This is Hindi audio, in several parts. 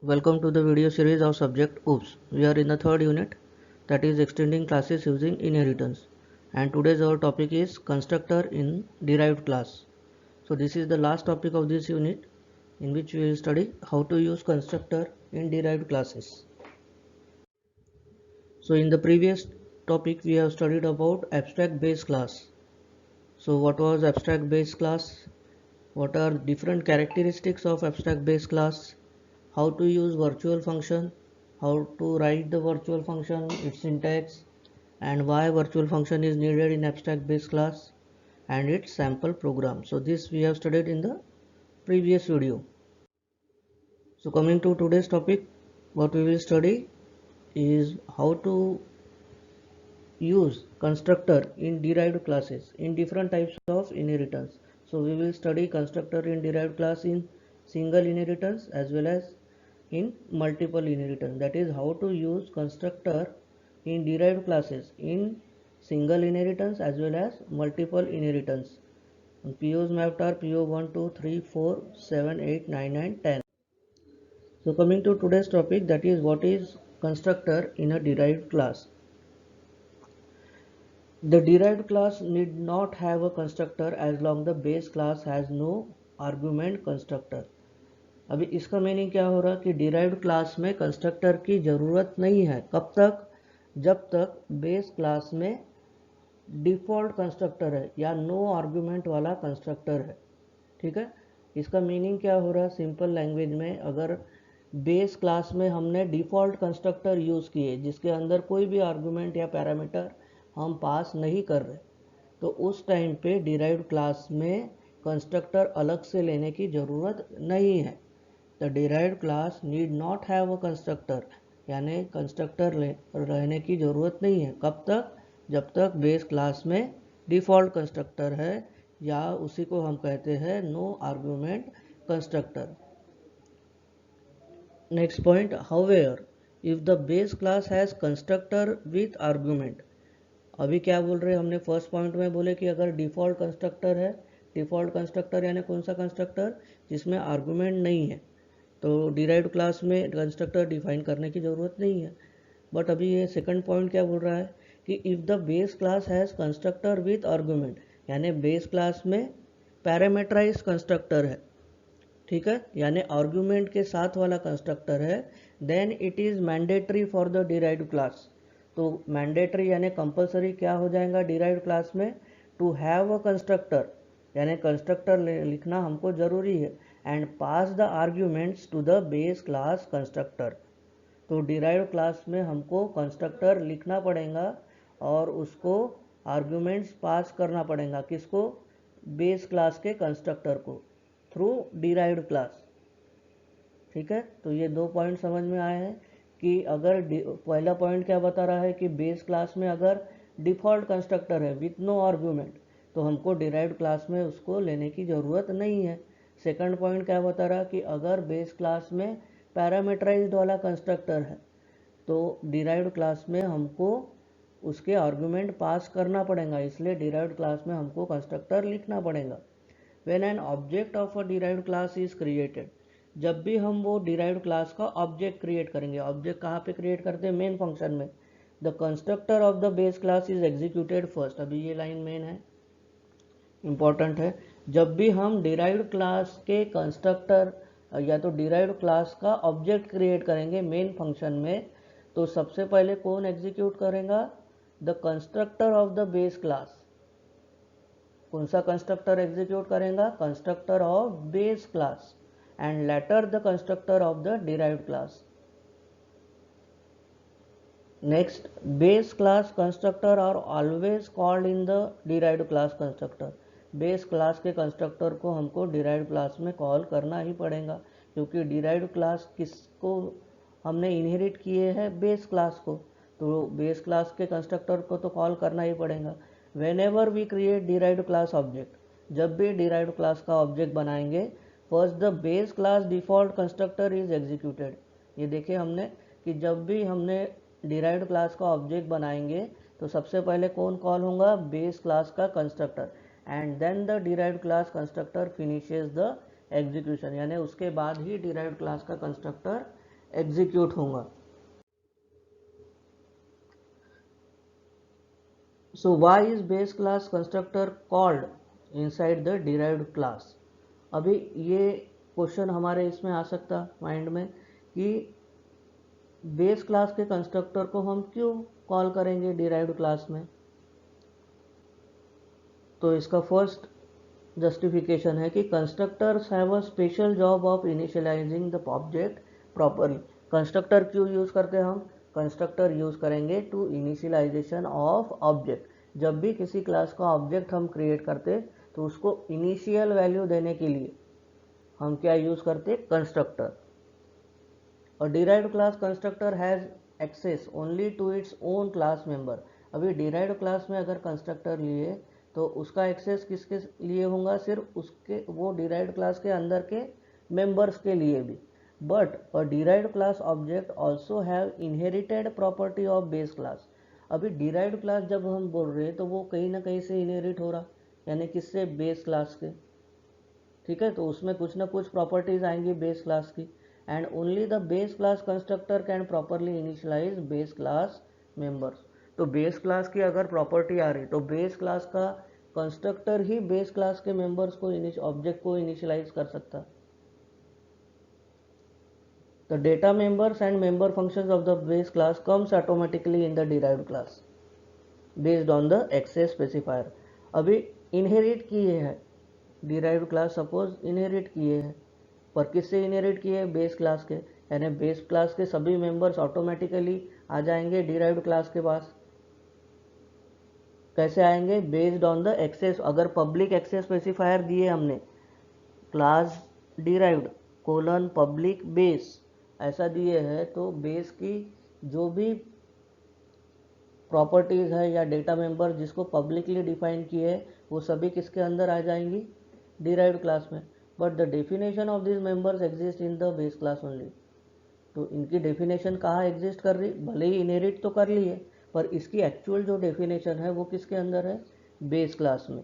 Welcome to the video series of subject OOPS. We are in the third unit, that is extending classes using inheritance, and today's our topic is constructor in derived class. So this is the last topic of this unit, in which we will study how to use constructor in derived classes. So in the previous topic we have studied about abstract base class. So what was abstract base class? What are different characteristics of abstract base class? How to use virtual function, how to write the virtual function, its syntax, and why virtual function is needed in abstract base class, and its sample program. So this we have studied in the previous video. So coming to today's topic, what we will study is how to use constructor in derived classes in different types of inheritance. So we will study constructor in derived class in single inheritance as well as in multiple inheritance. That is how to use constructor in derived classes in single inheritance as well as multiple inheritance. POs mapped are PO 1, 2, 3, 4, 7, 8, 9 and 10. So coming to today's topic, that is what is constructor in a derived class. The derived class need not have a constructor as long the base class has no argument constructor. अभी इसका मीनिंग क्या हो रहा कि डिराइव्ड क्लास में कंस्ट्रक्टर की ज़रूरत नहीं है. कब तक? जब तक बेस क्लास में डिफ़ॉल्ट कंस्ट्रक्टर है या नो आर्गुमेंट वाला कंस्ट्रक्टर है. ठीक है, इसका मीनिंग क्या हो रहा? सिंपल लैंग्वेज में, अगर बेस क्लास में हमने डिफ़ॉल्ट कंस्ट्रक्टर यूज़ किए जिसके अंदर कोई भी आर्गुमेंट या पैरामीटर हम पास नहीं कर रहे, तो उस टाइम पे डिराइव्ड क्लास में कंस्ट्रक्टर अलग से लेने की ज़रूरत नहीं है. The derived class need not have a constructor, यानी कंस्ट्रक्टर रहने की ज़रूरत नहीं है. कब तक? जब तक बेस क्लास में डिफ़ॉल्ट कंस्ट्रक्टर है, या उसी को हम कहते हैं no argument constructor. Next point, however if the base class has constructor with argument. अभी क्या बोल रहे हैं हमने फर्स्ट पॉइंट में बोले कि अगर डिफ़ॉल्ट कंस्ट्रक्टर है, डिफ़ॉल्ट कंस्ट्रक्टर यानी कौन सा कंस्ट्रक्टर? जिसमें आर्गुमेंट नहीं है, तो डिराइव्ड क्लास में कंस्ट्रक्टर डिफाइन करने की ज़रूरत नहीं है. बट अभी ये सेकंड पॉइंट क्या बोल रहा है कि if the base class has constructor with argument, यानी बेस क्लास में पैरामीटराइज कंस्ट्रक्टर है. ठीक है, यानी आर्गुमेंट के साथ वाला कंस्ट्रक्टर है, then it is mandatory for the derived class. तो मैंडेटरी यानी कंपलसरी क्या हो जाएगा डिराइव्ड क्लास में? टू हैव अ कंस्ट्रक्टर, यानी कंस्ट्रक्टर लिखना हमको ज़रूरी है, and pass the arguments to the base class constructor. तो डिराइव्ड क्लास में हमको कंस्ट्रक्टर लिखना पड़ेगा और उसको आर्ग्यूमेंट्स पास करना पड़ेगा. किसको? बेस क्लास के कंस्ट्रक्टर को, थ्रू डिराइव्ड क्लास. ठीक है, तो ये दो पॉइंट समझ में आए हैं कि अगर पहला पॉइंट क्या बता रहा है कि बेस क्लास में अगर डिफ़ॉल्ट कंस्ट्रक्टर है विथ नो आर्गूमेंट, तो हमको डिराइव्ड क्लास में उसको लेने की ज़रूरत नहीं है. सेकंड पॉइंट क्या बता रहा कि अगर बेस क्लास में पैरामीटराइज्ड वाला कंस्ट्रक्टर है, तो डिराइव्ड क्लास में हमको उसके आर्गूमेंट पास करना पड़ेगा, इसलिए डिराइव्ड क्लास में हमको कंस्ट्रक्टर लिखना पड़ेगा. When an object of a derived class is created, जब भी हम वो डिराइव्ड क्लास का ऑब्जेक्ट क्रिएट करेंगे. ऑब्जेक्ट कहाँ पे क्रिएट करते हैं? मेन फंक्शन में. The constructor of the base class is executed first. अभी ये लाइन मेन है, इंपॉर्टेंट है. जब भी हम डिराइव्ड क्लास के कंस्ट्रक्टर या तो डिराइव्ड क्लास का ऑब्जेक्ट क्रिएट करेंगे मेन फंक्शन में, तो सबसे पहले कौन एग्जीक्यूट करेगा? The constructor of the base class. कौन सा कंस्ट्रक्टर एग्जीक्यूट करेगा? Constructor of base class, and later the constructor of the derived class. Next, base class constructor are always called in the derived class constructor. Base class के कंस्ट्रक्टर को हमको डिराइव्ड क्लास में कॉल करना ही पड़ेगा, क्योंकि डिराइव्ड क्लास किसको हमने इनहेरिट किए हैं? बेस क्लास को. तो बेस क्लास के कंस्ट्रक्टर को तो कॉल करना ही पड़ेगा. Whenever we create derived class object, जब भी डिराइव्ड क्लास का ऑब्जेक्ट बनाएंगे, first the base class default constructor is executed. ये देखिए हमने कि जब भी हमने डिराइव्ड क्लास का ऑब्जेक्ट बनाएंगे, तो सबसे पहले कौन कॉल होगा? बेस क्लास का constructor, and then the derived class constructor finishes the execution, यानी उसके बाद ही डिराइव्ड क्लास का कंस्ट्रक्टर एग्जीक्यूट होगा। So why is base class constructor called inside the derived class. अभी ये क्वेश्चन हमारे इसमें आ सकता माइंड में कि बेस क्लास के कंस्ट्रक्टर को हम क्यों कॉल करेंगे डिराइव्ड क्लास में। तो इसका फर्स्ट जस्टिफिकेशन है कि constructors have a special job of initialising the object properly. Constructor क्यों यूज़ करते हैं हम, कंस्ट्रक्टर यूज़ करेंगे टू इनिशियलाइजेशन ऑफ ऑब्जेक्ट। जब भी किसी क्लास का ऑब्जेक्ट हम क्रिएट करते तो उसको इनिशियल वैल्यू देने के लिए हम क्या यूज़ करते, कंस्ट्रक्टर। और derived class constructor has access only to its own class member. अभी डिराइव्ड क्लास में अगर कंस्ट्रक्टर लिए तो उसका एक्सेस किसके लिए होगा, सिर्फ उसके वो डिराइव्ड क्लास के अंदर के मेंबर्स के लिए भी। But a derived class object also have inherited property of base class. अभी डिराइव्ड क्लास जब हम बोल रहे हैं तो वो कहीं ना कहीं से इनहेरिट हो रहा, यानी किससे, बेस क्लास के। ठीक है, तो उसमें कुछ ना कुछ प्रॉपर्टीज आएंगी बेस क्लास की। And only the base class constructor can properly initialize base class members. तो बेस क्लास की अगर प्रॉपर्टी आ रही तो बेस क्लास का कंस्ट्रक्टर ही बेस क्लास के मेंबर्स को ऑब्जेक्ट को इनिशियलाइज कर सकता। The data members and member functions of the base class comes automatically in the derived class based on the access specifier. अभी इनहेरिट किए हैं डिराइव्ड क्लास, सपोज इनहेरिट किए हैं, पर किससे इनहेरिट किए, बेस क्लास के। यानी बेस क्लास के सभी मेंबर्स ऑटोमेटिकली आ जाएंगे डिराइव्ड क्लास के पास। कैसे आएंगे, बेस्ड ऑन द एक्सेस। अगर पब्लिक एक्सेस स्पेसिफायर दिए हमने, class derived colon public base ऐसा दिए हैं, तो बेस की जो भी प्रॉपर्टीज़ है या डेटा मेंबर जिसको पब्लिकली डिफाइन किए है वो सभी किसके अंदर आ जाएंगी, डिराइव्ड क्लास में। But the definition of this members exist in the base class only. तो इनकी डेफिनेशन कहाँ एग्जिस्ट कर रही, भले ही इनहेरिट तो कर ली है पर इसकी एक्चुअल जो डेफिनेशन है वो किसके अंदर है, बेस क्लास में।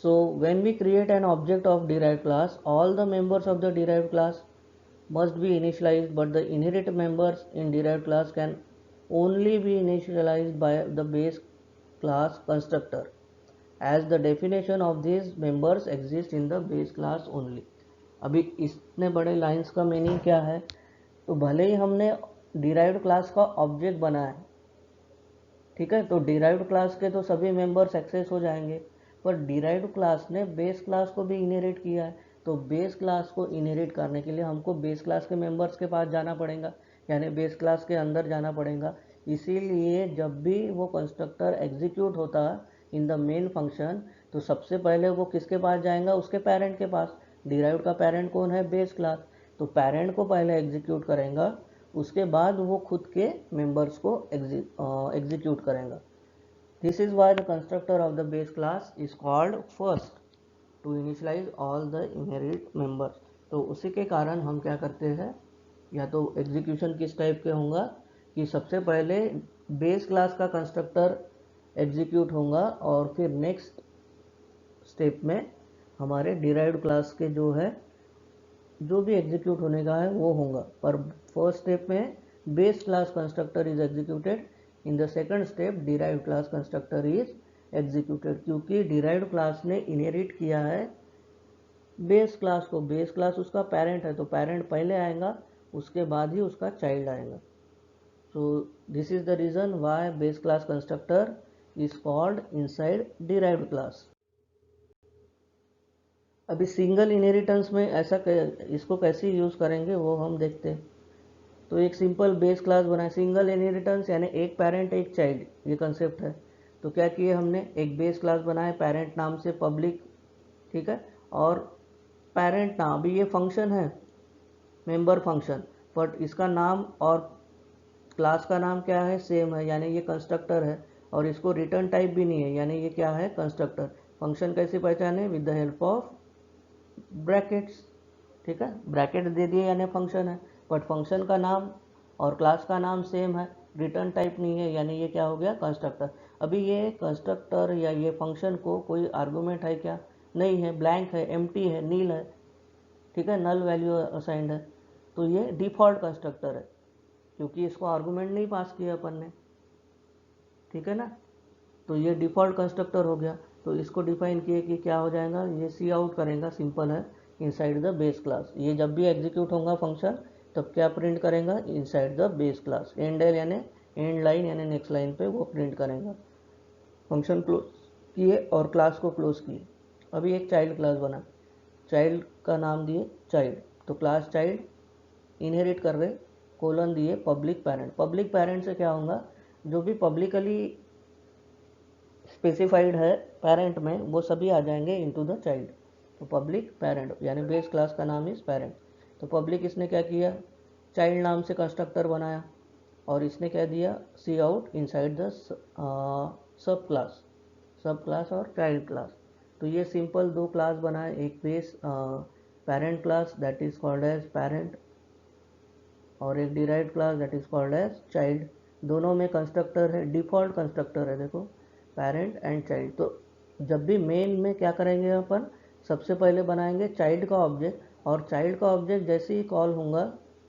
So when we create an object of derived class, all the members of the derived class must be initialized, but the inherent members in derived class can only be initialized by the base class constructor, as the definition of these members exist in the base class only. अभी इतने बड़े लाइंस का मीनिंग क्या है, तो भले ही हमने डिराइव्ड क्लास का ऑब्जेक्ट बनाया है, ठीक है, तो डिराइव्ड क्लास के तो सभी मेंबर्स एक्सेस हो जाएंगे, पर डिराइव्ड क्लास ने बेस क्लास को भी इनहेरिट किया है। तो बेस क्लास को इनहेरिट करने के लिए हमको बेस क्लास के मेंबर्स के पास जाना पड़ेगा, यानी बेस क्लास के अंदर जाना पड़ेगा। इसीलिए जब भी वो कंस्ट्रक्टर एग्जीक्यूट होता इन द मेन फंक्शन, तो सबसे पहले वो किसके पास जाएगा, उसके पेरेंट के पास। डिराइव्ड का पेरेंट कौन है, बेस क्लास। तो पेरेंट को पहले एग्जीक्यूट करेगा, उसके बाद वो खुद के मेंबर्स को एग्जीक्यूट करेगा। This is why the constructor of the base class is called first to initialize all the inherit members. तो उसी के कारण हम क्या करते हैं, या तो एग्जीक्यूशन किस टाइप के होगा कि सबसे पहले बेस क्लास का कंस्ट्रक्टर एग्जीक्यूट होगा और फिर नेक्स्ट स्टेप में हमारे डिराइव्ड क्लास के जो है जो भी एग्जीक्यूट होने का है वो होगा। पर फर्स्ट स्टेप में base class constructor is executed, in the second step derived class constructor is executed, क्योंकि डिराइव्ड क्लास ने इनहेरिट किया है बेस क्लास को। बेस क्लास उसका पेरेंट है, तो पेरेंट पहले आएगा, उसके बाद ही उसका चाइल्ड आएगा। So this is the reason why base class constructor is called inside derived class. अभी सिंगल इनहेरिटेंस में ऐसा इसको कैसे यूज़ करेंगे वो हम देखते हैं। तो एक सिंपल बेस क्लास बनाए, सिंगल इनहेरिटेंस यानी एक पेरेंट एक चाइल्ड, ये कंसेप्ट है। तो क्या किए हमने, एक बेस क्लास बनाए पेरेंट नाम से पब्लिक, ठीक है, और पेरेंट नाम, अभी ये फंक्शन है मेंबर फंक्शन, बट इसका नाम और क्लास का नाम क्या है, सेम है, यानी ये कंस्ट्रक्टर है। और इसको रिटर्न टाइप भी नहीं है, यानी ये क्या है, कंस्ट्रक्टर। फंक्शन कैसे पहचाने, with the help of brackets, ठीक है, ब्रैकेट दे दिए यानी फंक्शन है, बट फंक्शन का नाम और क्लास का नाम सेम है, रिटर्न टाइप नहीं है, यानी ये क्या हो गया, कंस्ट्रक्टर। अभी ये कंस्ट्रक्टर या ये फंक्शन को कोई आर्गूमेंट है क्या, नहीं है, ब्लैंक है, एम्प्टी है, नील है, ठीक है, नल वैल्यू असाइंड है। तो ये डिफ़ॉल्ट कंस्ट्रक्टर है क्योंकि इसको आर्गूमेंट नहीं पास किया अपन ने, ठीक है ना। तो ये डिफ़ॉल्ट कंस्ट्रक्टर हो गया। तो इसको डिफाइन किए कि क्या हो जाएगा, ये सी आउट करेगा, सिंपल है, इनसाइड द बेस क्लास। ये जब भी एग्जीक्यूट होगा फंक्शन तब क्या प्रिंट करेगा, inside the base class. And यानी एंड लाइन यानी नेक्स्ट लाइन पे वो प्रिंट करेगा। फंक्शन क्लोज किए और क्लास को क्लोज किए। अभी एक चाइल्ड क्लास बना, चाइल्ड का नाम दिए चाइल्ड, तो क्लास चाइल्ड इनहेरिट कर रहे, कोलन दिए पब्लिक पेरेंट। पब्लिक पेरेंट से क्या होगा, जो भी पब्लिकली स्पेसिफाइड है पेरेंट में वो सभी आ जाएंगे इनटू द चाइल्ड। तो पब्लिक पेरेंट यानी बेस क्लास का नाम इज पेरेंट। तो पब्लिक इसने क्या किया, चाइल्ड नाम से कंस्ट्रक्टर बनाया और इसने क्या दिया, cout inside the sub class और चाइल्ड क्लास। तो ये सिंपल दो क्लास बनाए, एक base parent class that is called as parent और एक derived class that is called as child. दोनों में कंस्ट्रक्टर है, डिफॉल्ट कंस्ट्रक्टर है, देखो पेरेंट एंड चाइल्ड। तो जब भी मेन में क्या करेंगे अपन, सबसे पहले बनाएंगे चाइल्ड का ऑब्जेक्ट और चाइल्ड का ऑब्जेक्ट जैसे ही कॉल होगा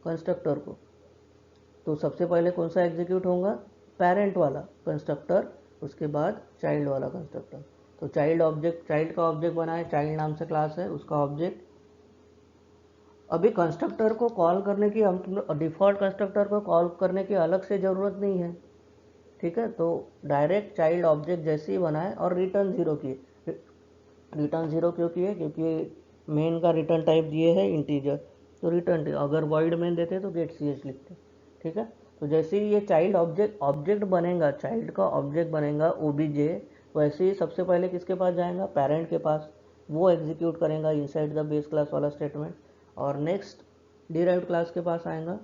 कंस्ट्रक्टर को तो सबसे पहले कौन सा एग्जीक्यूट होगा, पेरेंट वाला कंस्ट्रक्टर, उसके बाद चाइल्ड वाला कंस्ट्रक्टर। तो चाइल्ड ऑब्जेक्ट, चाइल्ड का ऑब्जेक्ट बनाए, चाइल्ड नाम से क्लास है उसका ऑब्जेक्ट। अभी कंस्ट्रक्टर को कॉल करने की, हम डिफ़ॉल्ट कंस्ट्रक्टर को कॉल करने की अलग से ज़रूरत नहीं है, ठीक है। तो डायरेक्ट चाइल्ड ऑब्जेक्ट जैसे ही बनाए और रिटर्न ज़ीरो किए। रिटर्न ज़ीरो क्यों किए, क्योंकि मेन का रिटर्न टाइप दिए है इंटीजर, तो रिटर्न, अगर वॉइड मेन देते तो गेट सी एच लिखते, ठीक है। तो जैसे ही ये चाइल्ड ऑब्जेक्ट बनेगा, चाइल्ड का ऑब्जेक्ट बनेगा ओबीजे, वैसे ही सबसे पहले किसके पास जाएगा, पेरेंट के पास, वो एग्जीक्यूट करेगा इनसाइड द बेस क्लास वाला स्टेटमेंट। और नेक्स्ट डिराइव्ड क्लास के पास आएगा,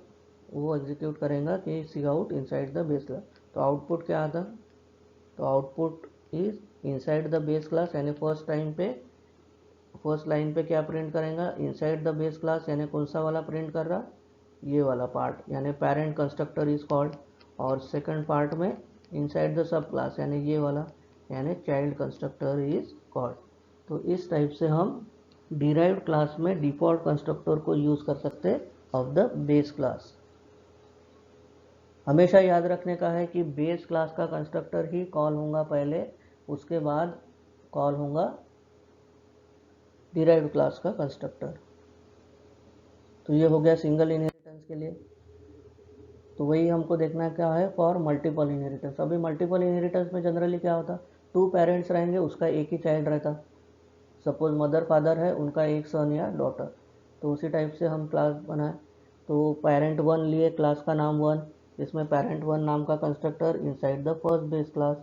वो एग्जीक्यूट करेगा कि cout inside the base class. तो आउटपुट क्या आता, तो output is inside the base class यानी फर्स्ट लाइन पे क्या प्रिंट करेगा, इनसाइड द बेस क्लास यानी कौन सा वाला प्रिंट कर रहा, ये वाला पार्ट यानी पेरेंट कंस्ट्रक्टर इज कॉल्ड। और सेकंड पार्ट में इनसाइड द सब क्लास यानी ये वाला यानी चाइल्ड कंस्ट्रक्टर इज कॉल्ड। तो इस टाइप से हम डिराइव्ड क्लास में डिफ़ॉल्ट कंस्ट्रक्टर को यूज़ कर सकते हैं ऑफ द बेस क्लास। हमेशा याद रखने का है कि बेस क्लास का कंस्ट्रक्टर ही कॉल होगा पहले, उसके बाद कॉल होगा डिराइव्ड क्लास का कंस्ट्रक्टर। तो ये हो गया सिंगल इनहेरिटेंस के लिए। तो वही हमको देखना क्या है फॉर मल्टीपल इनहेरिटेंस। अभी मल्टीपल इनहेरिटेंस में जनरली क्या होता, टू पेरेंट्स रहेंगे, उसका एक ही चाइल्ड रहता। सपोज मदर फादर है, उनका एक सन या डॉटर। तो उसी टाइप से हम क्लास बनाए। तो पेरेंट वन लिए, क्लास का नाम वन, इसमें पेरेंट वन नाम का constructor inside the first base class,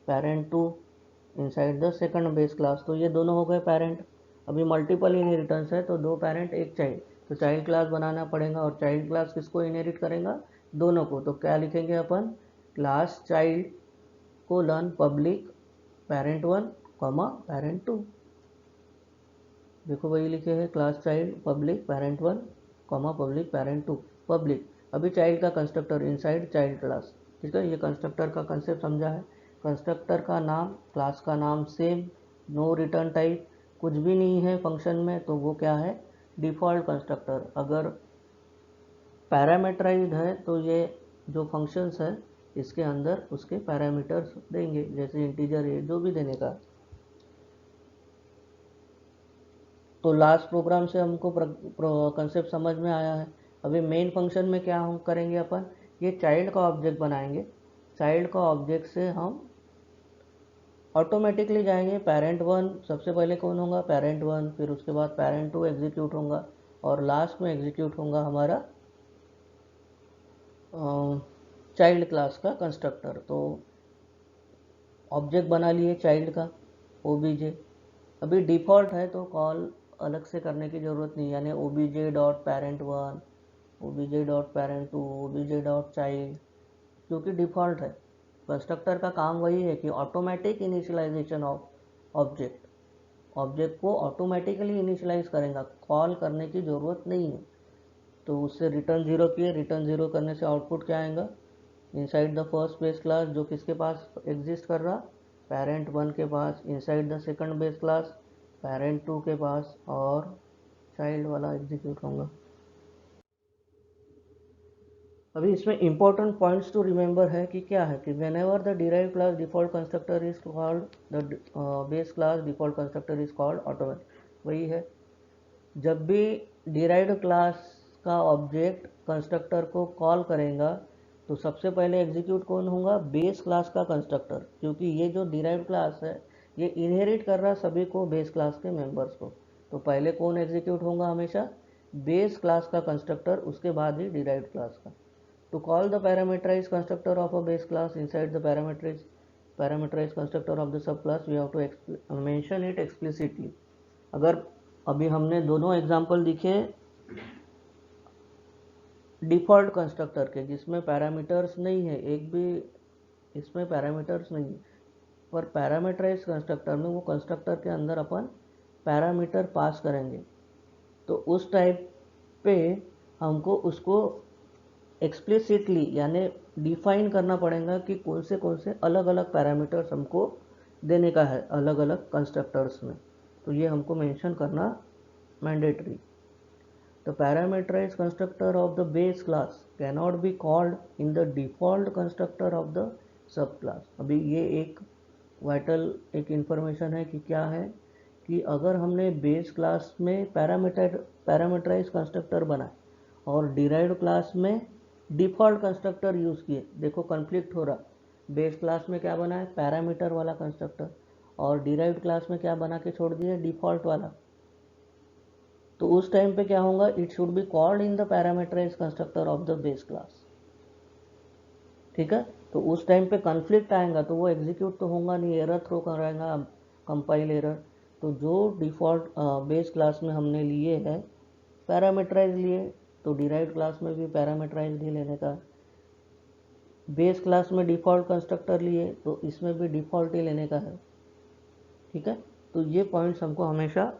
parent two inside the second base class. तो ये दोनों हो गए पेरेंट। अभी मल्टीपल इनहेरिटेंस है तो दो पेरेंट एक चाइल्ड, तो चाइल्ड क्लास बनाना पड़ेगा और चाइल्ड क्लास किसको इनहेरिट करेगा, दोनों को। तो क्या लिखेंगे अपन, class child colon public parent one comma parent two. देखो वही लिखे हैं, class child public parent one comma public parent two. Public अभी चाइल्ड का कंस्ट्रक्टर इनसाइड चाइल्ड क्लास, ठीक है। ये कंस्ट्रक्टर का कंसेप्ट समझा है। कंस्ट्रक्टर का नाम, क्लास का नाम सेम, नो रिटर्न टाइप, कुछ भी नहीं है फंक्शन में, तो वो क्या है, डिफ़ॉल्ट कंस्ट्रक्टर। अगर पैरामीटराइज्ड है तो ये जो फंक्शंस है इसके अंदर उसके पैरामीटर्स देंगे, जैसे इंटीजर है जो भी देने का। तो लास्ट प्रोग्राम से हमको कंसेप्ट समझ में आया है। अभी मेन फंक्शन में क्या हम करेंगे अपन, ये चाइल्ड का ऑब्जेक्ट बनाएंगे। चाइल्ड का ऑब्जेक्ट से हम ऑटोमेटिकली जाएंगे, पेरेंट वन सबसे पहले कौन होगा, पेरेंट वन, फिर उसके बाद पेरेंट टू एग्जीक्यूट होगा और लास्ट में एग्जीक्यूट होगा हमारा चाइल्ड क्लास का कंस्ट्रक्टर। तो ऑब्जेक्ट बना लिए चाइल्ड का ओबीजे। अभी डिफ़ॉल्ट है तो कॉल अलग से करने की ज़रूरत नहीं, यानी OBJ dot parent one, OBJ dot parent two, OBJ dot child, क्योंकि डिफ़ॉल्ट है। कंस्ट्रक्टर का काम वही है कि automatic initialization of object, object को ऑटोमेटिकली इनिशियलाइज करेगा, कॉल करने की ज़रूरत नहीं है। तो उससे रिटर्न ज़ीरो किए, रिटर्न ज़ीरो करने से आउटपुट क्या आएगा, inside the first base class जो किसके पास एग्जिस्ट कर रहा, पेरेंट वन के पास, inside the second base class parent to के पास, और चाइल्ड वाला एग्जीक्यूट होगा। अभी इसमें इंपॉर्टेंट पॉइंट्स टू रिमेंबर है कि क्या है कि when ever the derive class default constructor is called the base class default constructor is called automatic. वही है, जब भी डिराइव्ड क्लास का ऑब्जेक्ट कंस्ट्रक्टर को कॉल करेगा तो सबसे पहले एग्जीक्यूट कौन होगा, बेस क्लास का कंस्ट्रक्टर, क्योंकि ये जो डिराइव्ड क्लास है ये इनहेरिट कर रहा सभी को, बेस क्लास के मेंबर्स को। तो पहले कौन एग्जीक्यूट होगा, हमेशा बेस क्लास का कंस्ट्रक्टर, उसके बाद ही डिराइव्ड क्लास का। To call the parameterized constructor of a base class inside the parameterized constructor of the subclass, we have to mention it explicitly। अगर अभी हमने दोनों एग्जांपल दिखे डिफ़ॉल्ट कंस्ट्रक्टर के जिसमें पैरामीटर्स नहीं है, एक भी इसमें पैरामीटर्स नहीं है, पर पैरामीटराइज कंस्ट्रक्टर में वो कंस्ट्रक्टर के अंदर अपन पैरामीटर पास करेंगे, तो उस टाइप पे हमको उसको एक्सप्लिसिटली यानी डिफाइन करना पड़ेगा कि कौन से अलग अलग पैरामीटर्स हमको देने का है अलग अलग कंस्ट्रक्टर्स में, तो ये हमको मेंशन करना mandatory. The parameterized constructor of the base class cannot be called in the default constructor of the subclass। अभी ये एक वाइटल एक इन्फॉर्मेशन है कि क्या है कि अगर हमने बेस क्लास में पैरामीटराइज कंस्ट्रक्टर बनाए और डिराइव्ड क्लास में डिफ़ॉल्ट कंस्ट्रक्टर यूज़ किए, देखो कन्फ्लिक्ट हो रहा, बेस क्लास में क्या बना है, पैरामीटर वाला कंस्ट्रक्टर, और डिराइव्ड क्लास में क्या बना के छोड़ दिए, डिफ़ॉल्ट वाला। तो उस टाइम पे क्या होगा, it should be called in the parameterize constructor of the base class. ठीक है, तो उस टाइम पे कॉन्फ्लिक्ट आएगा तो वो एग्जीक्यूट तो होगा नहीं, एरर थ्रो कराएगा, कंपाइल एरर। तो जो डिफ़ॉल्ट बेस क्लास में हमने लिए है पैरामीटराइज लिए, तो डिराइव्ड क्लास में भी पैरामीटराइज ही लेने का। बेस क्लास में डिफ़ॉल्ट कंस्ट्रक्टर लिए तो इसमें भी डिफ़ॉल्ट ही लेने का है। ठीक है, तो ये पॉइंट्स हमको हमेशा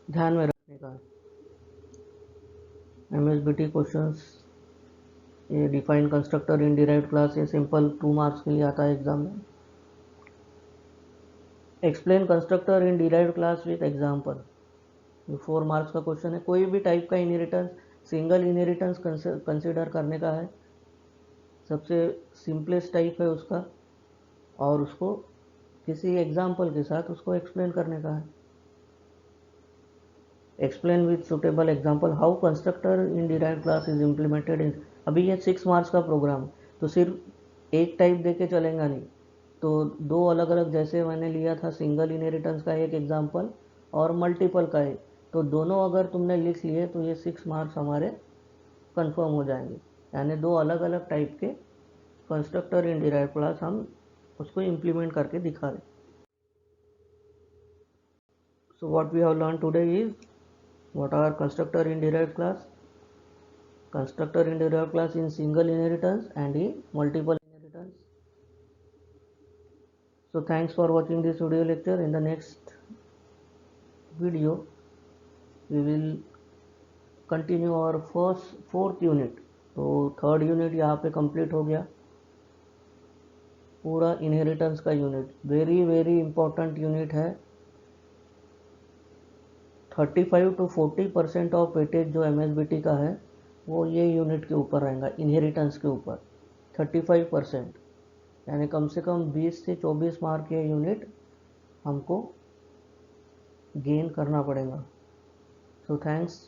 ध्यान में रखने का है। MSBT क्वेश्चंस, ये डिफाइन कंस्ट्रक्टर इन डिराइव्ड क्लास, ये सिंपल 2 मार्क्स के लिए आता है एग्जाम में। Explain constructor in derived class with example, ये 4 मार्क्स का क्वेश्चन है। कोई भी टाइप का इनहेरिटेंस, सिंगल इनहेरिटेंस कंसिडर करने का है, सबसे सिंपलेस्ट टाइप है उसका, और उसको किसी एग्जाम्पल के साथ उसको एक्सप्लेन करने का है। Explain with suitable example how constructor in derived class is implemented in. अभी ये 6 मार्क्स का प्रोग्राम, तो सिर्फ एक टाइप दे के चलेगा नहीं, तो दो अलग अलग, जैसे मैंने लिया था सिंगल इनहेरिटेंस का एक एग्जाम्पल और मल्टीपल का एक, तो दोनों अगर तुमने लिख लिए तो ये 6 मार्क्स हमारे कंफर्म हो जाएंगे। यानी दो अलग अलग टाइप के कंस्ट्रक्टर इन डिराइव्ड क्लास हम उसको इम्प्लीमेंट करके दिखा रहे। So what we have learn today is what are constructor in derived class, constructor in derived class in single inheritance and in multiple inheritance। So thanks for watching this video lecture। In the next video we will continue our fourth unit। तो थर्ड यूनिट यहाँ पे कंप्लीट हो गया, पूरा इनहेरिटेंस का unit, very very important unit है। 35 to 40% ऑफ वेटेज जो MSBT का है वो ये यूनिट के ऊपर रहेगा, इनहेरिटेंस के ऊपर 35%, यानी कम से कम 20 से 24 मार्क ये यूनिट हमको गेन करना पड़ेगा। So thanks.